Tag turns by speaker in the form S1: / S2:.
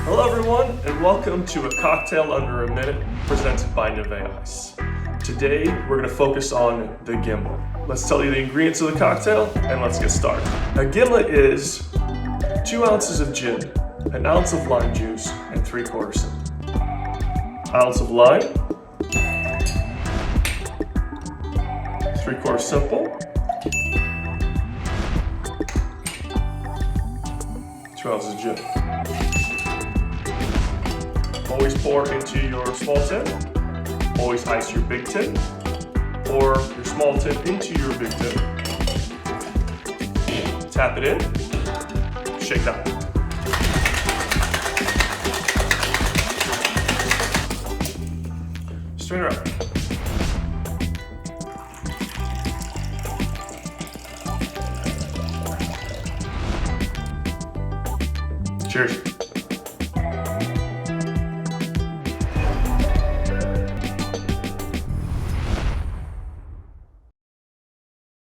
S1: Hello everyone, and welcome to A Cocktail Under a Minute, presented by Neve Ice. Today, we're gonna focus on the Gimlet. Let's tell you the ingredients of the cocktail, and let's get started. A Gimlet is 2 ounces of gin, 1 ounce of lime juice, and 3/4 sip. Ounce of lime, 3/4 simple, 2 ounces of gin. Always pour into your small tin. Always ice your big tin, or your small tin into your big tin. Tap it in, shake that.